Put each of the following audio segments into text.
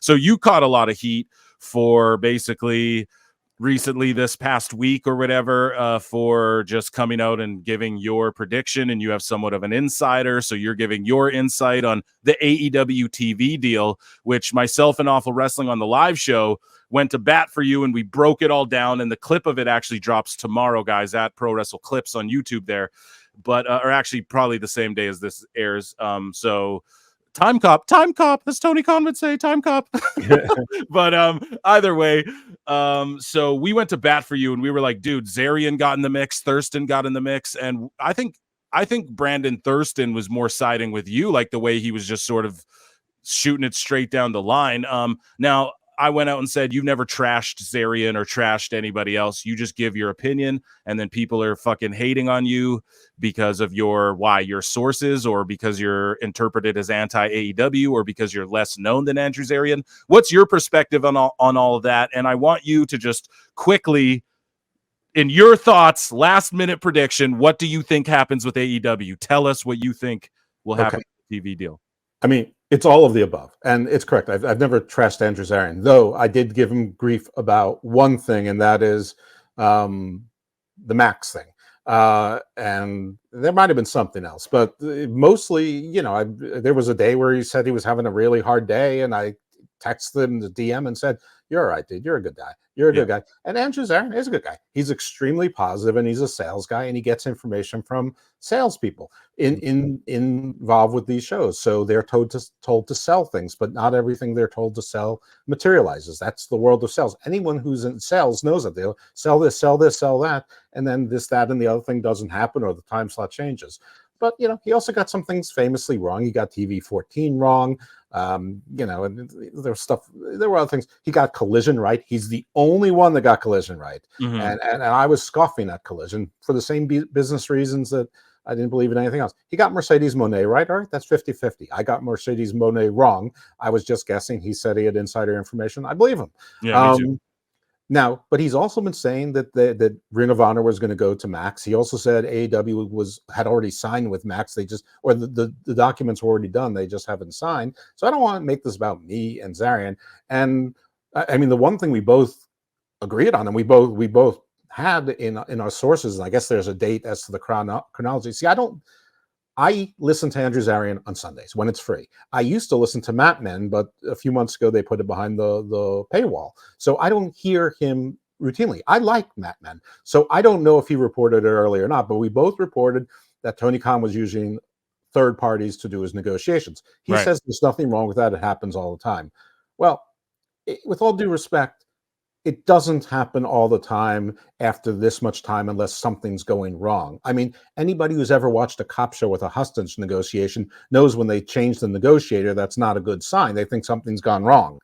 So you caught a lot of heat for basically recently this past week or whatever for just coming out and giving your prediction, and you have somewhat of an insider, so you're giving your insight on the AEW TV deal, which myself and Awful Wrestling on the live show went to bat for you, and we broke it all down, and the clip of it actually drops tomorrow, guys, at Pro Wrestle Clips on YouTube there, but or actually probably the same day as this airs. So Time cop, as Tony Khan would say, time cop. But either way, so we went to bat for you, and we were like, dude, Zarian got in the mix, Thurston got in the mix, and I think Brandon Thurston was more siding with you, like the way he was just sort of shooting it straight down the line. Now I went out and said, you've never trashed Zarian or trashed anybody else. You just give your opinion, and then people are fucking hating on you because of your sources, or because you're interpreted as anti-AEW, or because you're less known than Andrew Zarian. What's your perspective on all of that? And I want you to just quickly, in your thoughts, last minute prediction, what do you think happens with AEW? Tell us what you think will happen with the TV deal. I mean, it's all of the above, and it's correct. I've never trashed Andrew Zarian, though I did give him grief about one thing, and that is the Max thing. And there might have been something else, but mostly, there was a day where he said he was having a really hard day, and I texted him the DM and said, "You're all right, dude. You're a good guy. You're a good guy." And Andrew Zarian is a good guy. He's extremely positive, and he's a sales guy, and he gets information from salespeople involved with these shows. So they're told to sell things, but not everything they're told to sell materializes. That's the world of sales. Anyone who's in sales knows that they'll sell this, sell that, and then this, that, and the other thing doesn't happen, or the time slot changes. But he also got some things famously wrong. He got TV 14 wrong. And there were other things. He got Collision right. He's the only one that got Collision right. Mm-hmm. And I was scoffing at Collision for the same business reasons that I didn't believe in anything else. He got Mercedes Moné right. All right, that's 50-50. I got Mercedes Moné wrong. I was just guessing. He said he had insider information. I believe him. Yeah, me too. Now, but he's also been saying that Ring of Honor was going to go to Max. He also said AEW had already signed with Max. The documents were already done. They just haven't signed. So I don't want to make this about me and Zarian. And I mean, the one thing we both agreed on, and we both had in our sources, and I guess there's a date as to the chronology. See, I listen to Andrew Zarian on Sundays when it's free. I used to listen to Matt Men, but a few months ago they put it behind the paywall. So I don't hear him routinely. I like Matt Men. So I don't know if he reported it early or not, but we both reported that Tony Khan was using third parties to do his negotiations. He says there's nothing wrong with that. It happens all the time. Well, with all due respect, it doesn't happen all the time after this much time unless something's going wrong. I mean, anybody who's ever watched a cop show with a hostage negotiation knows when they change the negotiator, that's not a good sign. They think something's gone wrong.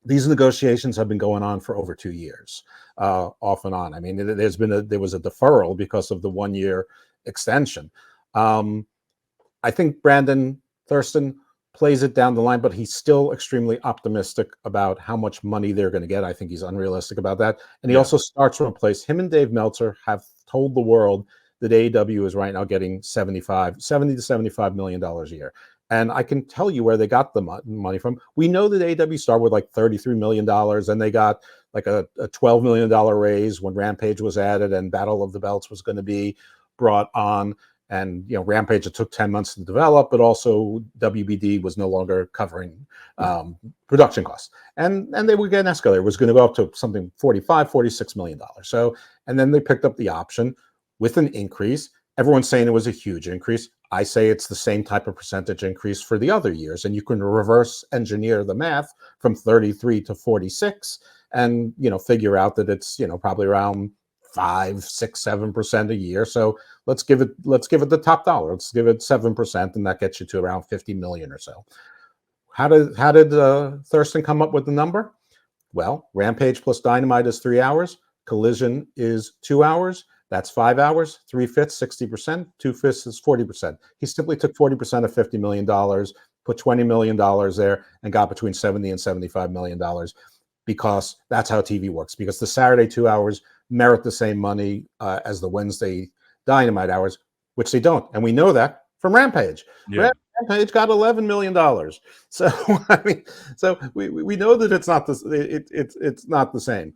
These negotiations have been going on for over 2 years, off and on. I mean, there was a deferral because of the 1 year extension. I think Brandon Thurston plays it down the line, but he's still extremely optimistic about how much money they're going to get. I think he's unrealistic about that. And he also starts from a place. Him and Dave Meltzer have told the world that AEW is right now getting $70 to $75 million a year. And I can tell you where they got the money from. We know that AEW started with like $33 million, and they got like a $12 million raise when Rampage was added and Battle of the Belts was going to be brought on. And, Rampage, it took 10 months to develop, but also WBD was no longer covering production costs. And they would get an escalator. It was going to go up to something $46 million. So, and then they picked up the option with an increase. Everyone's saying it was a huge increase. I say it's the same type of percentage increase for the other years. And you can reverse engineer the math from 33 to 46 and, figure out that it's, probably around 5, 6, 7% a year. So let's give it the top dollar. Let's give it 7%, and that gets you to around 50 million or so. How did Thurston come up with the number? Well, Rampage plus Dynamite is 3 hours. Collision is 2 hours. That's 5 hours. 3/5, 60%. 2/5 is 40%. He simply took 40% of $50 million, put $20 million there, and got between $70 and $75 million, because that's how TV works. Because the Saturday 2 hours merit the same money as the Wednesday Dynamite hours, which they don't. And we know that from Rampage. Yeah. Rampage got $11 million. So I mean, so we know that it's not it's not the same.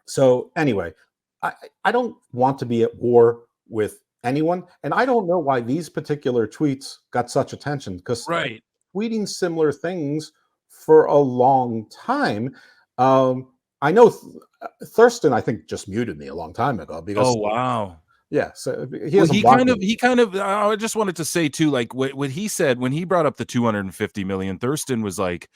So anyway, I don't want to be at war with anyone, and I don't know why these particular tweets got such attention, because Right. tweeting similar things for a long time. I know Thurston, I think, just muted me a long time ago because Oh, wow. yeah, so he Well, hasn't blocked me. he kind of, I just wanted to say too, like what he said when he brought up the 250 million, Thurston was like,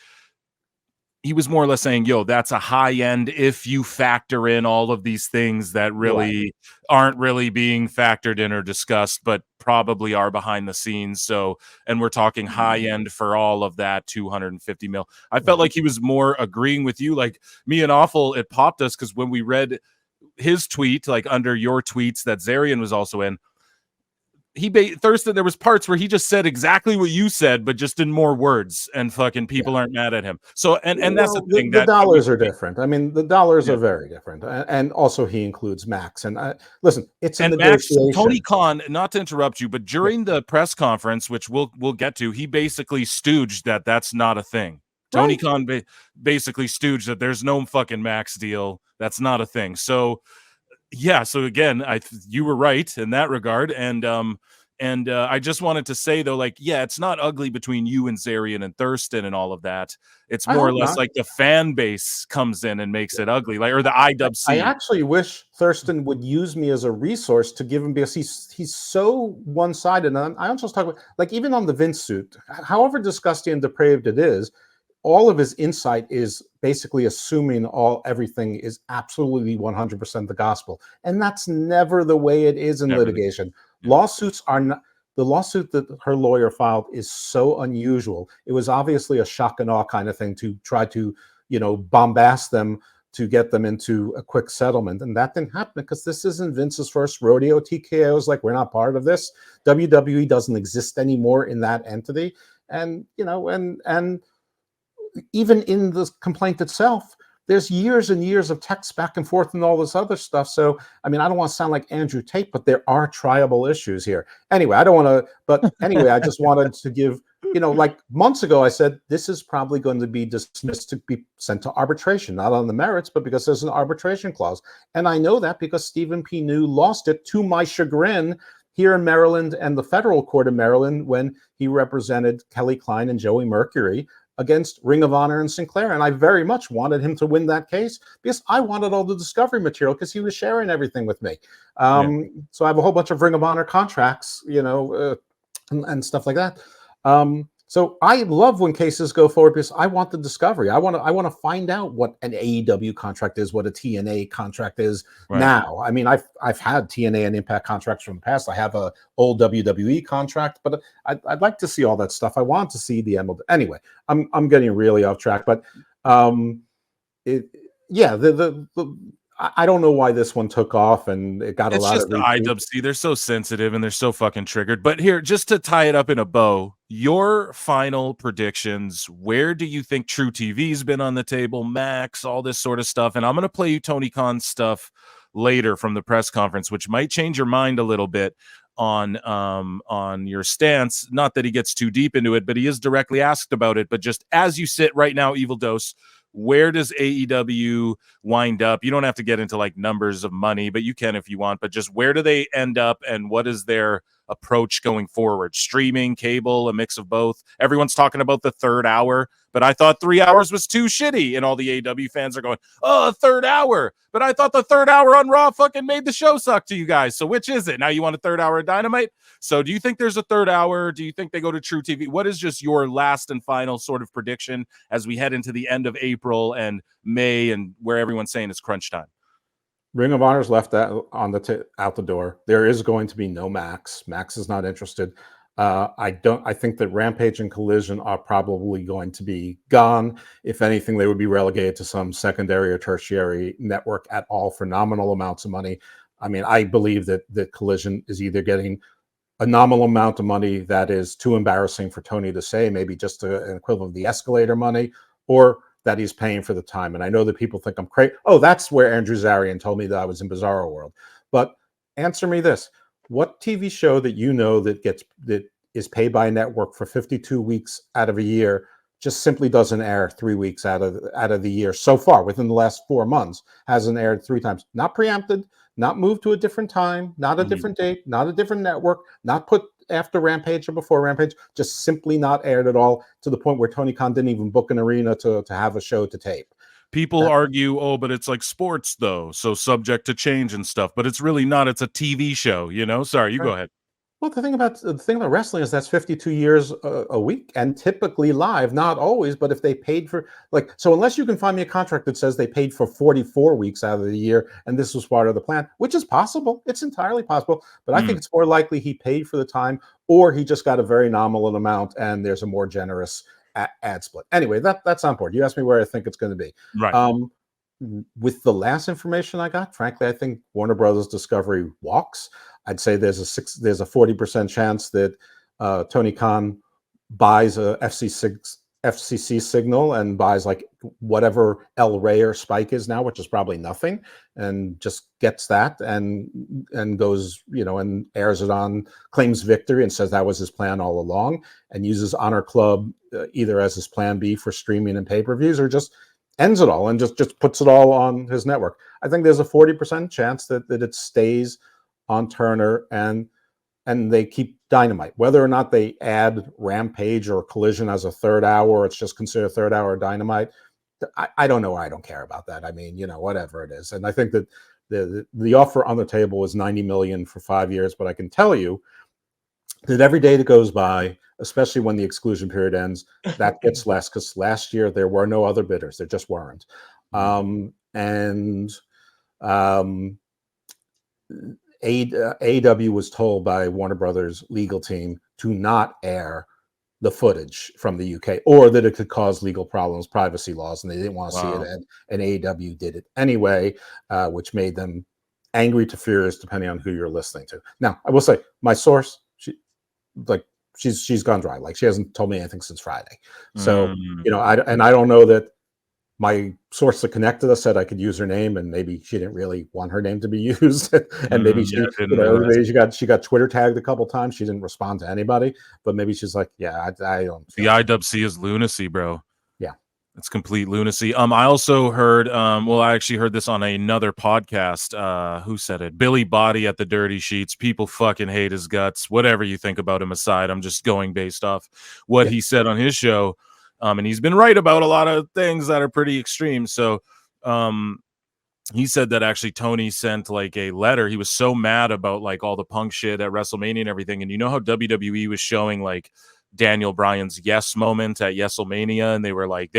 he was more or less saying, yo, that's a high end if you factor in all of these things that really aren't really being factored in or discussed, but probably are behind the scenes. So, and we're talking high end for all of that 250 mil. I felt like he was more agreeing with you. Like me and Awful, it popped us because when we read his tweet, like under your tweets that Zarian was also in, Thurston, there was parts where he just said exactly what you said, but just in more words, and fucking people aren't mad at him. So, and that's the thing, the that dollars are different. I mean, the dollars Yeah. are very different, and also he includes Max. And listen, it's a and Max, negotiation. Tony Khan, not to interrupt you, but during the press conference, which we'll get to, he basically stooged that that's not a thing. Tony Khan basically stooged that there's no fucking Max deal. That's not a thing. So yeah, so again, you were right in that regard, and I just wanted to say though, like, yeah, it's not ugly between you and Zarian and Thurston and all of that. It's more or less like the fan base comes in and makes it ugly, like, or the IWC. I actually wish Thurston would use me as a resource to give him, because he's so one-sided. And I also talk about, like, even on the Vince suit, however disgusting and depraved it is, all of his insight is basically assuming everything is absolutely 100% the gospel, and that's never the way it is in litigation. Lawsuits are not. The lawsuit that her lawyer filed is so unusual. It was obviously a shock and awe kind of thing to try to, bombast them to get them into a quick settlement, and that didn't happen because this isn't Vince's first rodeo. TKO is like, we're not part of this. WWE doesn't exist anymore in that entity, and and even in the complaint itself, there's years and years of text back and forth and all this other stuff. So, I mean, I don't want to sound like Andrew Tate, but there are triable issues here. Anyway, I don't want to, but anyway, I just wanted to give, like months ago, I said, this is probably going to be dismissed to be sent to arbitration, not on the merits, but because there's an arbitration clause. And I know that because Stephen P. New lost it, to my chagrin, here in Maryland and the federal court of Maryland, when he represented Kelly Klein and Joey Mercury against Ring of Honor and Sinclair. And I very much wanted him to win that case because I wanted all the discovery material, because he was sharing everything with me. So I have a whole bunch of Ring of Honor contracts, and stuff like that. So I love when cases go forward because I want the discovery. I want to find out what an AEW contract is, what a TNA contract is now. I mean, I've had TNA and Impact contracts from the past. I have a old WWE contract, but I'd like to see all that stuff. I want to see the MLW. Anyway, I'm getting really off track, but I don't know why this one took off and it got a lot of retweets. IWC. They're so sensitive and they're so fucking triggered. But here, just to tie it up in a bow, your final predictions. Where do you think True TV's been on the table, Max, all this sort of stuff? And I'm going to play you Tony Khan's stuff later from the press conference, which might change your mind a little bit on your stance. Not that he gets too deep into it, but he is directly asked about it. But just as you sit right now, Evil Dose, where does AEW wind up? You don't have to get into like numbers of money, but you can if you want. But just where do they end up, and what is their approach going forward? Streaming, cable, a mix of both. Everyone's talking about the third hour, but I thought 3 hours was too shitty, and all the AEW fans are going, "Oh, a third hour!" But I thought the third hour on Raw fucking made the show suck to you guys. So which is it? Now you want a third hour of Dynamite? So do you think there's a third hour? Do you think they go to True TV? What is just your last and final sort of prediction as we head into the end of April and May, and where everyone's saying it's crunch time? Ring of Honor's left that on out the door. There is going to be no Max. Max is not interested. I think that Rampage and Collision are probably going to be gone. If anything, they would be relegated to some secondary or tertiary network at all for nominal amounts of money. I mean, I believe that Collision is either getting a nominal amount of money that is too embarrassing for Tony to say, maybe just an equivalent of the escalator money, or that he's paying for the time. And I know that people think I'm crazy. Oh, that's where Andrew Zarian told me that I was in Bizarro World. But answer me this: what TV show that you know that is paid by a network for 52 weeks out of a year just simply doesn't air 3 weeks out of the year so far. Within the last 4 months, hasn't aired 3 times. Not preempted, not moved to a different time, not a different date, not a different network, not put after Rampage or before Rampage, just simply not aired at all, to the point where Tony Khan didn't even book an arena to have a show to tape. People argue, oh, but it's like sports though, so subject to change and stuff. But it's really not. It's a TV show, you know. Sorry, you go ahead. Well, the thing about wrestling is that's 52 years a week, and typically live, not always. But if they paid for, like, so unless you can find me a contract that says they paid for 44 weeks out of the year, and this was part of the plan, which is possible, it's entirely possible. But I think it's more likely he paid for the time, or he just got a very nominal amount, and there's a more generous ad split. Anyway, that's on board. You asked me where I think it's going to be. Right. With the last information I got, frankly, I think Warner Brothers Discovery walks. I'd say there's a 40% chance that Tony Khan buys a FCC signal and buys like whatever El Rey or Spike is now, which is probably nothing, and just gets that and goes, and airs it on, claims victory and says that was his plan all along, and uses Honor Club either as his plan B for streaming and pay-per-views, or just ends it all and just puts it all on his network. I think there's a 40% chance that it stays on Turner and they keep Dynamite. Whether or not they add Rampage or Collision as a third hour, or it's just considered third hour Dynamite, I don't know. I don't care about that. I mean, whatever it is. And I think that the offer on the table is $90 million for 5 years, but I can tell you that every day that goes by, especially when the exclusion period ends, that gets less, because last year there were no other bidders. There just weren't. AEW was told by Warner Brothers legal team to not air the footage from the UK, or that it could cause legal problems, privacy laws, and they didn't want to see it. And AEW did it anyway, which made them angry to furious, depending on who you're listening to. Now, I will say, my source, she's gone dry. Like, she hasn't told me anything since Friday. So, I don't know that my source that connected us said I could use her name, and maybe she didn't really want her name to be used. And maybe she got Twitter tagged a couple times. She didn't respond to anybody, but maybe she's like, yeah, I don't. The IWC is lunacy, bro. Yeah. It's complete lunacy. I also heard, I actually heard this on another podcast. Who said it? Billy Body at the Dirty Sheets. People fucking hate his guts. Whatever you think about him aside, I'm just going based off what he said on his show. And he's been right about a lot of things that are pretty extreme. So he said that actually Tony sent like a letter. He was so mad about like all the Punk shit at WrestleMania and everything. And you know how WWE was showing like Daniel Bryan's yes moment at WrestleMania, and they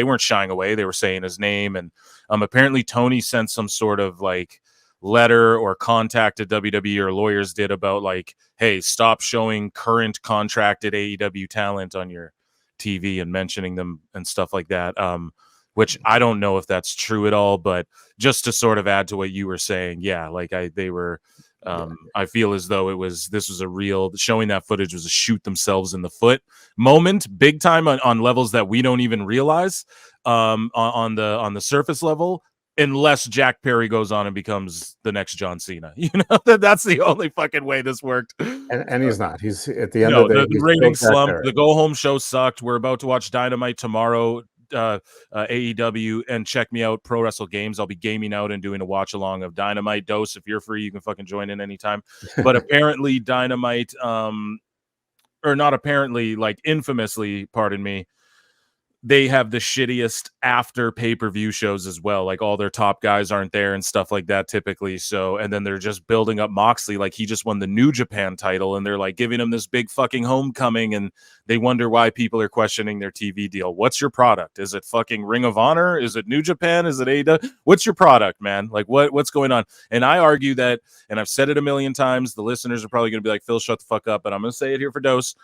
weren't shying away. They were saying his name. And apparently Tony sent some sort of like letter or contact to WWE, or lawyers did, about like, hey, stop showing current contracted AEW talent on your TV and mentioning them and stuff like that. Which I don't know if that's true at all, but just to sort of add to what you were saying, yeah, like I feel as though this was a real, showing that footage was a shoot themselves in the foot moment, big time on levels that we don't even realize on the surface level, unless Jack Perry goes on and becomes the next John Cena. That's the only fucking way this worked. And he's not. He's at the end of the day. The rating slump. The go home show sucked. We're about to watch Dynamite tomorrow. AEW, and check me out, Pro Wrestle Games. I'll be gaming out and doing a watch along of Dynamite. Dose, if you're free, you can fucking join in anytime. But apparently Dynamite, or not apparently, like infamously, pardon me, they have the shittiest after pay-per-view shows as well. Like all their top guys aren't there and stuff like that typically. So, and then they're just building up Moxley. Like he just won the New Japan title, and they're like giving him this big fucking homecoming, and they wonder why people are questioning their TV deal. What's your product? Is it fucking Ring of Honor? Is it New Japan? Is it AEW? What's your product, man? Like what's going on? And I argue that, and I've said it a million times, the listeners are probably going to be like, Phil, shut the fuck up. But I'm going to say it here for Dose.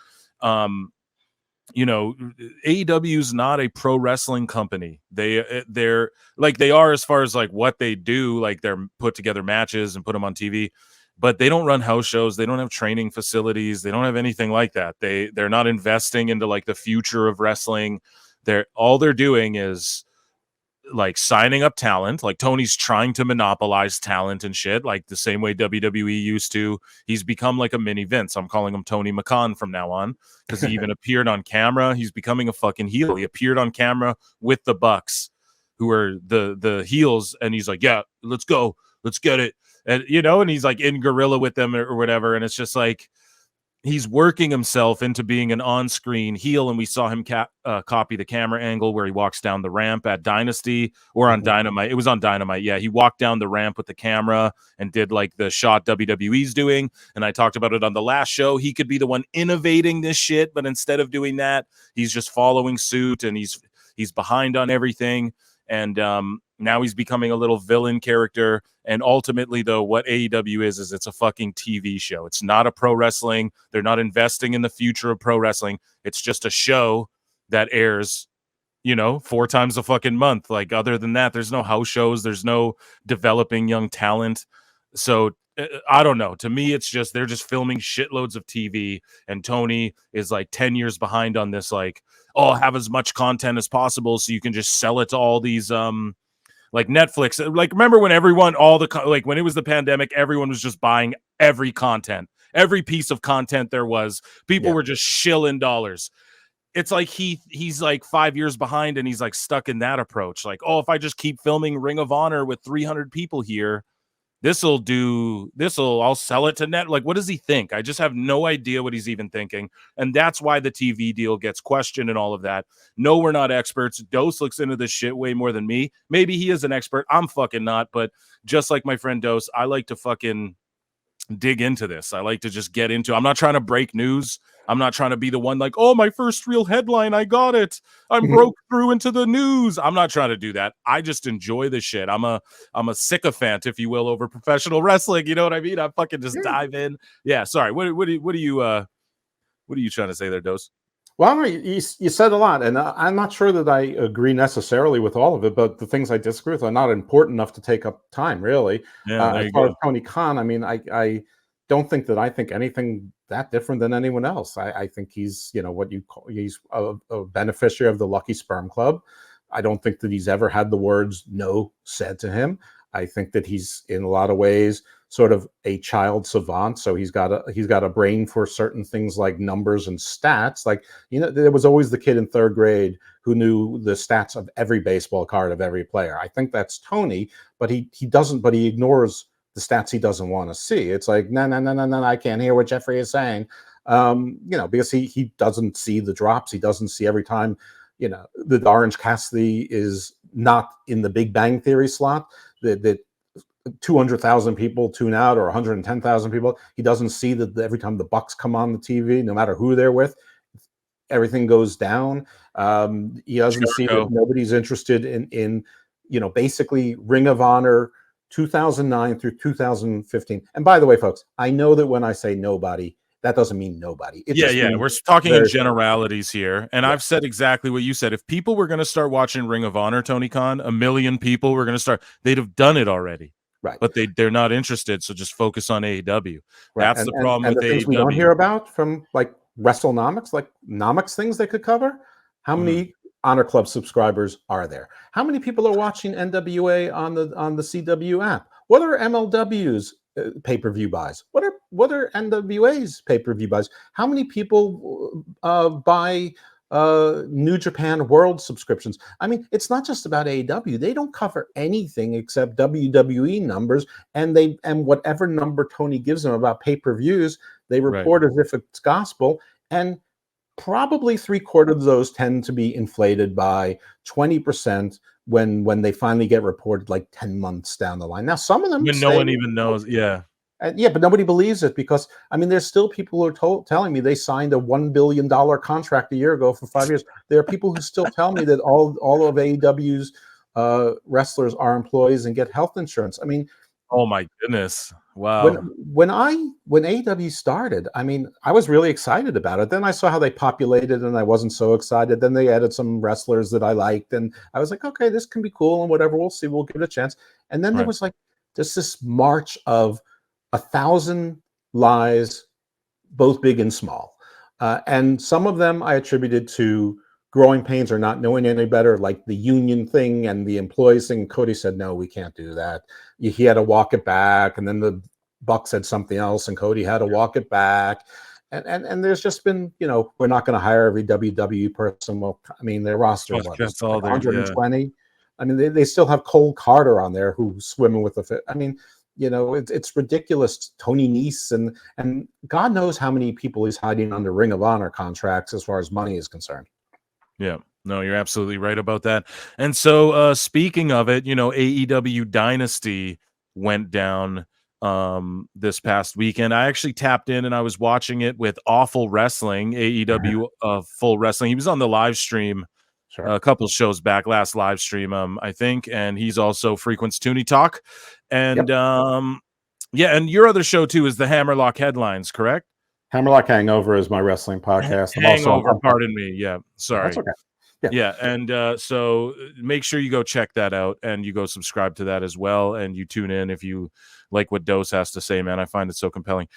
AEW is not a pro wrestling company. They're like, they are as far as like what they do, like they're put together matches and put them on TV, but they don't run house shows. They don't have training facilities. They don't have anything like that. They're not investing into like the future of wrestling. All they're doing is like signing up talent, like Tony's trying to monopolize talent and shit, like the same way WWE used to. He's become like a mini Vince. I'm calling him Tony McCon from now on because he even appeared on camera. He's becoming a fucking heel. He appeared on camera with the Bucks, who are the heels, and he's like, yeah, let's go, let's get it. And and he's like in gorilla with them or whatever, and it's just like he's working himself into being an on-screen heel, and we saw him copy the camera angle where he walks down the ramp at Dynasty or on Dynamite. It was on Dynamite, yeah. He walked down the ramp with the camera and did like the shot WWE's doing, and I talked about it on the last show. He could be the one innovating this shit, but instead of doing that, he's just following suit, and he's behind on everything. And now he's becoming a little villain character. And ultimately, though, what AEW is it's a fucking TV show. It's not a pro wrestling. They're not investing in the future of pro wrestling. It's just a show that airs, 4 times a fucking month. Like, other than that, there's no house shows. There's no developing young talent. So I don't know. To me, it's just they're just filming shitloads of TV, and Tony is like 10 years behind on this. Like, have as much content as possible so you can just sell it to all these like Netflix. Like, remember when everyone, when it was the pandemic, everyone was just buying every piece of content there was. People were just shilling dollars. It's like he's like 5 years behind, and he's like stuck in that approach. Like, if I just keep filming Ring of Honor with 300 people here, I'll sell it to net. Like, what does he think? I just have no idea what he's even thinking. And that's why the TV deal gets questioned and all of that. No, we're not experts. Dose looks into this shit way more than me. Maybe he is an expert. I'm fucking not. But just like my friend Dose, I like to fucking dig into this. I like to just get into I'm not trying to break news. I'm not trying to be the one like, my first real headline, I got it. I'm broke through into the news. I'm not trying to do that. I just enjoy the shit. I'm a sycophant, if you will, over professional wrestling. You know what I mean? I fucking just dive in. Yeah, sorry. What are you trying to say there, Dose? Well, you said a lot, and I'm not sure that I agree necessarily with all of it, but the things I disagree with are not important enough to take up time, really. Yeah, as far as Tony Khan, I mean, I don't think that I think anything that different than anyone else. I think he's, he's a beneficiary of the Lucky Sperm Club. I don't think that he's ever had the words no said to him. I think that he's in a lot of ways sort of a child savant. So he's got a brain for certain things like numbers and stats. Like, there was always the kid in 3rd grade who knew the stats of every baseball card of every player. I think that's Tony, but he ignores the stats he doesn't want to see. It's like, no, I can't hear what Jeffrey is saying. Because he doesn't see the drops. He doesn't see every time, the Orange Cassidy is not in the Big Bang Theory slot, that 200,000 people tune out or 110,000 people. He doesn't see that every time the Bucks come on the TV, no matter who they're with, everything goes down. He doesn't see that nobody's interested in basically Ring of Honor 2009 through 2015. And by the way, folks, I know that when I say nobody, that doesn't mean nobody. We're talking in generalities here. And I've said exactly what you said. If people were going to start watching Ring of Honor, Tony Khan, 1 million people were going to start, they'd have done it already. Right. But they're not interested, so just focus on AEW. Right. That's the problem with the things AEW. We don't hear about from like WrestleNomics, like Nomics things they could cover. How many Honor Club subscribers are there? How many people are watching NWA on the CW app? What are MLW's pay-per-view buys? What are NWA's pay-per-view buys? How many people buy New Japan World subscriptions? I mean, it's not just about AEW. They don't cover anything except WWE numbers, and whatever number Tony gives them about pay-per-views, they report as if it's gospel. And probably 3/4 of those tend to be inflated by 20% when they finally get reported like 10 months down the line. Now, some of them when no one even knows. Yeah. But nobody believes it because, I mean, there's still people who are telling me they signed a $1 billion contract a year ago for 5 years. There are people who still tell me that all of AEW's wrestlers are employees and get health insurance. I mean, oh my goodness. Wow. When AEW started, I mean, I was really excited about it. Then I saw how they populated and I wasn't so excited. Then they added some wrestlers that I liked. And I was like, okay, this can be cool and whatever. We'll see. We'll give it a chance. And then there was like just this march of 1,000 lies, both big and small. And some of them I attributed to growing pains or not knowing any better, like the union thing and the employees thing. Cody said, no, we can't do that. He had to walk it back. And then the Buck said something else and Cody had to walk it back. And there's just been, we're not going to hire every WWE person. Well, I mean, their roster, That's all 120? Yeah. I mean, they still have Cole Carter on there who's swimming with the fit. I mean, it's ridiculous. Tony Nese and God knows how many people he's hiding under Ring of Honor contracts as far as money is concerned. Yeah, no, you're absolutely right about that. And so speaking of it, AEW Dynasty went down this past weekend. I actually tapped in and I was watching it with Awful Wrestling, AEW Full Wrestling. He was on the live stream a couple shows back, last live stream, I think, and he's also frequents Tooney Talk. And and your other show too is the Hammerlock Headlines, correct? Hammerlock Hangover is my wrestling podcast. Hangover, pardon me. Yeah, sorry. That's okay. Yeah, and so make sure you go check that out and you go subscribe to that as well, and you tune in if you like what Dose has to say, man. I find it so compelling.